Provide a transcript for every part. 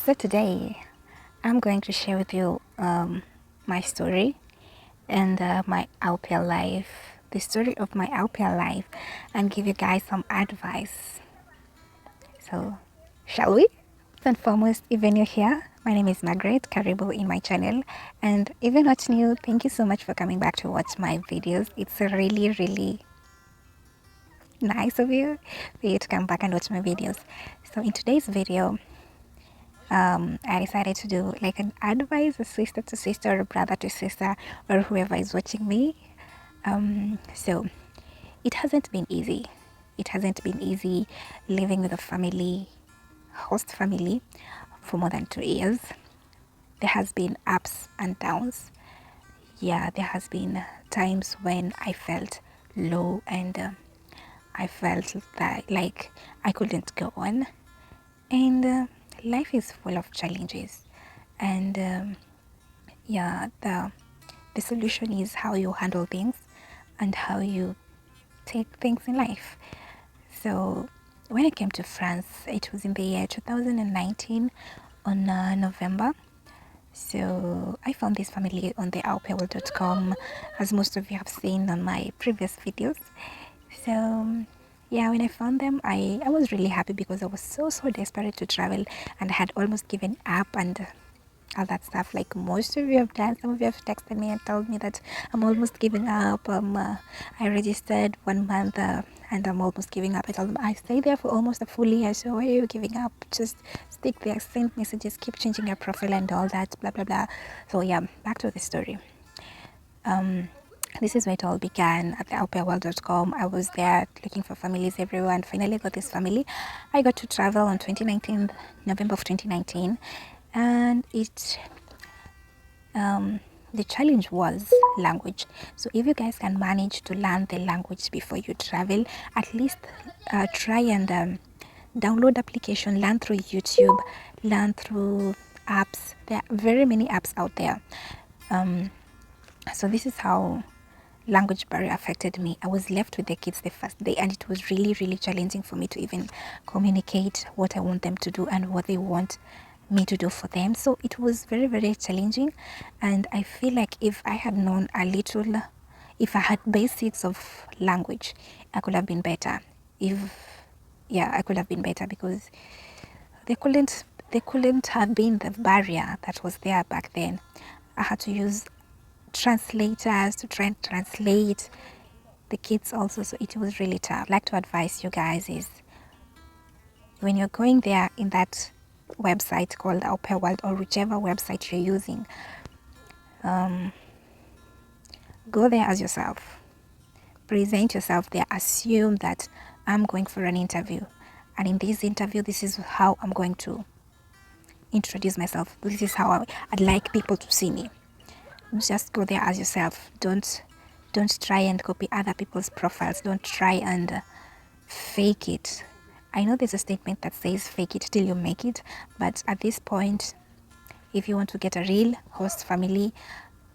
So today I'm going to share with you my story and my au pair life, the story of my au pair life, and give you guys some advice. So, shall we? First and foremost, if you're new here, my name is Margaret. Karibu in my channel, and if you're not new, thank you so much for coming back to watch my videos. It's really nice of you for you to come back and watch my videos. So in today's video, I decided to do like an advice, a sister to sister, or brother to sister, or whoever is watching me. So it hasn't been easy. It hasn't been easy living with a family, host family, for more than 2 years. There has been ups and downs. Yeah, there has been times when I felt low and I felt that like I couldn't go on. And life is full of challenges. And yeah, the solution is how you handle things and how you take things in life. So when I came to France, it was in the year 2019 on November. So I found this family on the aupairworld.com, as most of you have seen on my previous videos. So yeah, when I found them, I was really happy because I was so desperate to travel, and I had almost given up and all that stuff like most of you have done. Some of you have texted me and told me that I'm almost giving up. I registered 1 month and I'm almost giving up. I told them I stayed there for almost a full year, so why are you giving up? Just stick there, send messages, keep changing your profile and all that, blah blah blah. So yeah, back to the story. This is where it all began at the aupairworld.com. I was there looking for families everywhere and finally got this family. I got to travel on 2019, November of 2019, and the challenge was language. So if you guys can manage to learn the language before you travel, at least try and download application, learn through YouTube, learn through apps. There are very many apps out there. So this is how language barrier affected me. I was left with the kids the first day, and it was really challenging for me to even communicate what I want them to do and what they want me to do for them. So it was very challenging, and I feel like if I had known a little, if I had basics of language, I could have been better. I could have been better because they couldn't have been the barrier that was there back then. I had to use translators to try and translate the kids also, so it was really tough. I'd like to advise you guys is when you're going there in that website called Au Pair World or whichever website you're using, go there as yourself, present yourself there, assume that I'm going for an interview, and in this interview this is how I'm going to introduce myself, this is how I'd like people to see me. Just go there as yourself. Don't try and copy other people's profiles. Don't try and fake it. I know there's a statement that says fake it till you make it, but at this point, if you want to get a real host family,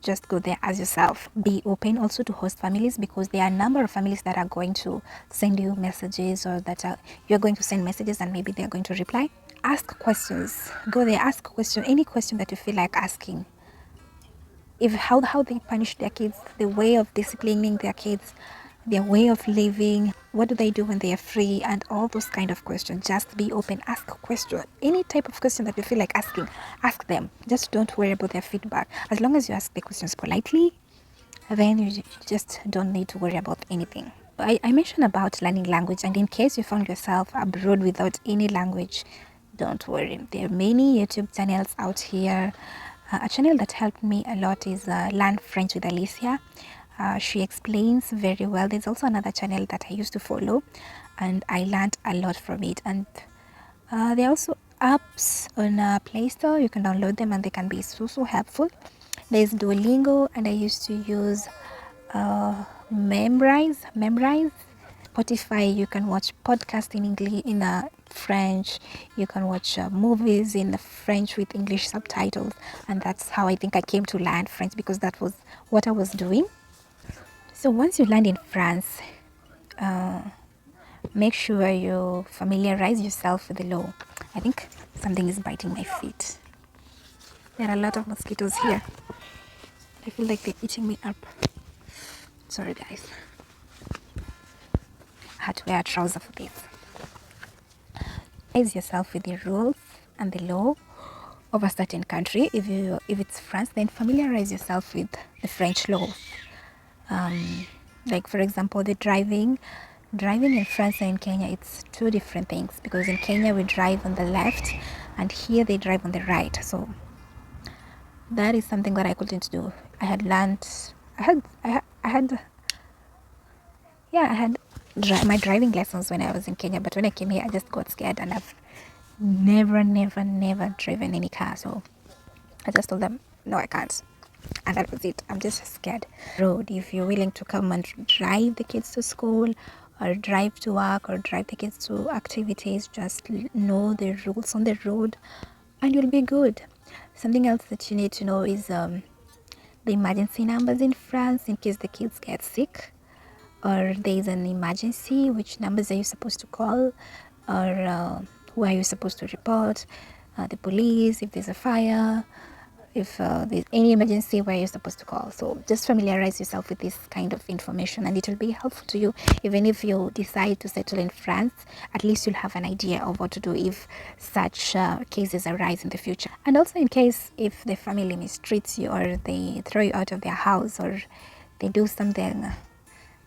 just go there as yourself. Be open also to host families, because there are a number of families that are going to send you messages, or that you're going to send messages and maybe they're going to reply. Ask questions. Go there, ask question, any question that you feel like asking. If how they punish their kids, the way of disciplining their kids, their way of living, what do they do when they are free, and all those kind of questions. Just be open, ask a question, any type of question that you feel like asking, ask them. Just don't worry about their feedback. As long as you ask the questions politely, then you just don't need to worry about anything. I mentioned about learning language, and in case you found yourself abroad without any language, don't worry. There are many YouTube channels out here. A channel that helped me a lot is Learn French with Alicia. She explains very well. There's also another channel that I used to follow, and I learned a lot from it. And there are also apps on Play Store. You can download them, and they can be so helpful. There's Duolingo, and I used to use Memrise. Spotify. You can watch podcasts in English, in French. You can watch movies in French with English subtitles, and that's how I think I came to learn French, because that was what I was doing. So once you land in France, make sure you familiarize yourself with the law. I think Something is biting my feet. There are a lot of mosquitoes here. I feel like they're eating me up. Sorry guys. I had to wear a trouser for this. Familiarize yourself with the rules and the law of a certain country. If it's France, then familiarize yourself with the French law. Like for example, the driving in France and in Kenya, it's two different things, because in Kenya we drive on the left and here they drive on the right. So that is something that I couldn't do. I had learned, I had my driving lessons when I was in Kenya, but when I came here I just got scared and I've never driven any car. So I just told them no, I can't, and that was it. I'm just scared. Road, if you're willing to come and drive the kids to school or drive to work or drive the kids to activities, just know the rules on the road and you'll be good. Something else that you need to know is the emergency numbers in France in case the kids get sick or there's an emergency. Which numbers are you supposed to call, or who are you supposed to report? The police, if there's a fire, if there's any emergency, where you're supposed to call. So just familiarize yourself with this kind of information and it will be helpful to you. Even if you decide to settle in France, at least you'll have an idea of what to do if such cases arise in the future. And also in case if the family mistreats you or they throw you out of their house or they do something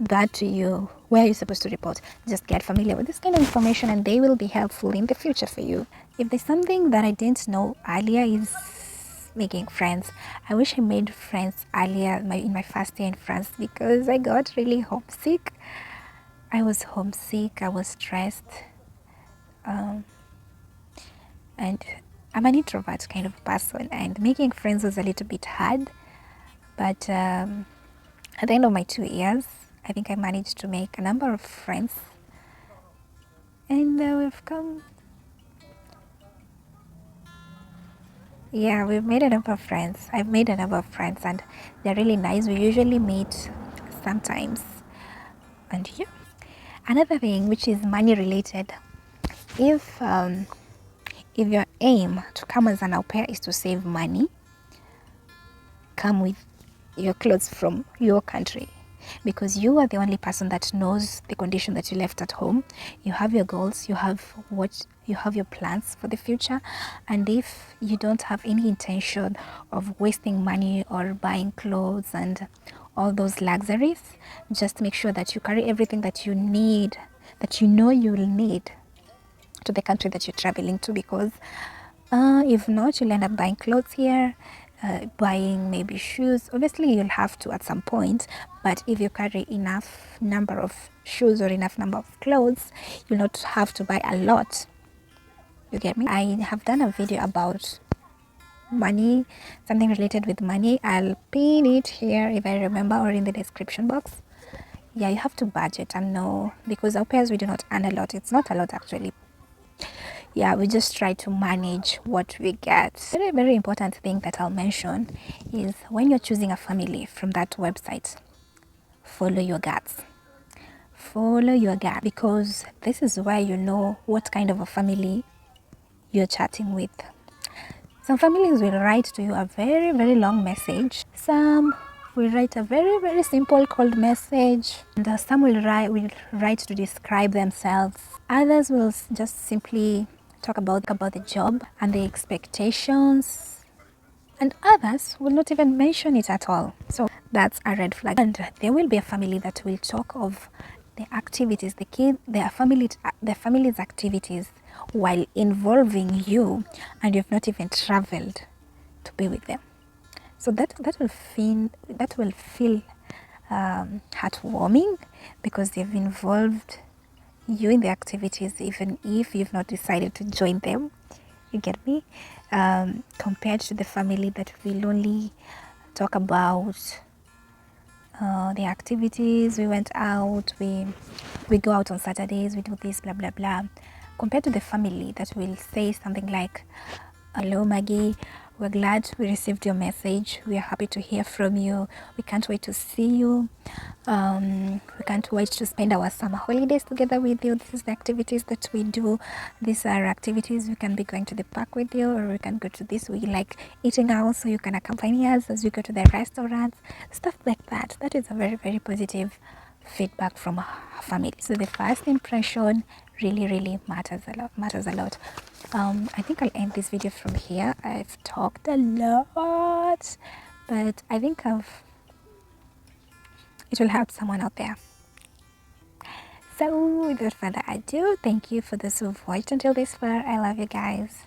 bad to you, where you're supposed to report. Just get familiar with this kind of information and they will be helpful in the future for you. If there's something that I didn't know earlier is making friends. I wish I made friends earlier in my first year in France, because I got really homesick. I was homesick, I was stressed, and I'm an introvert kind of person, and making friends was a little bit hard. But at the end of my 2 years, I think I managed to make a number of friends, and we've made a number of friends. I've made a number of friends and they're really nice. We usually meet sometimes. And yeah, another thing which is money related, if your aim to come as an au pair is to save money, come with your clothes from your country, because you are the only person that knows the condition that you left at home. You have your goals, you have your plans for the future, and if you don't have any intention of wasting money or buying clothes and all those luxuries, just make sure that you carry everything that you need, that you know you will need, to the country that you're traveling to, because if not, you'll end up buying clothes here, buying maybe shoes. Obviously you'll have to at some point, but if you carry enough number of shoes or enough number of clothes, you'll not have to buy a lot. You get me? I have done a video about money, something related with money. I'll pin it here if I remember, or in the description box. Yeah, you have to budget and know, because au pairs, we do not earn a lot. It's not a lot actually. Yeah, we just try to manage what we get. Very important thing that I'll mention is, when you're choosing a family from that website, follow your guts. Follow your gut, because this is where you know what kind of a family you're chatting with. Some families will write to you a very long message. Some will write a very simple cold message, and some will write to describe themselves. Others will just simply talk about the job and the expectations, and others will not even mention it at all. So that's a red flag. And there will be a family that will talk of the activities, their family's activities, while involving you, and you've not even traveled to be with them. So that will feel heartwarming, because they've involved you in the activities, even if you've not decided to join them. You get me? Compared to the family that will only talk about the activities. We went out, we go out on Saturdays, we do this, blah blah blah. Compared to the family that will say something like, hello Maggie, We're glad we received your message. We are happy to hear from you. We can't wait to see you. We can't wait to spend our summer holidays together with you. This is the activities that we do. These are activities we can be going to the park with you, or we can go to this. We like eating out, so you can accompany us as we go to the restaurants, stuff like that. That is a very, very positive feedback from our family. So the first impression really matters a lot. I think I'll end this video from here. I've talked a lot, but I think it will help someone out there. So without further ado, thank you for those who've watched until this far. I love you guys.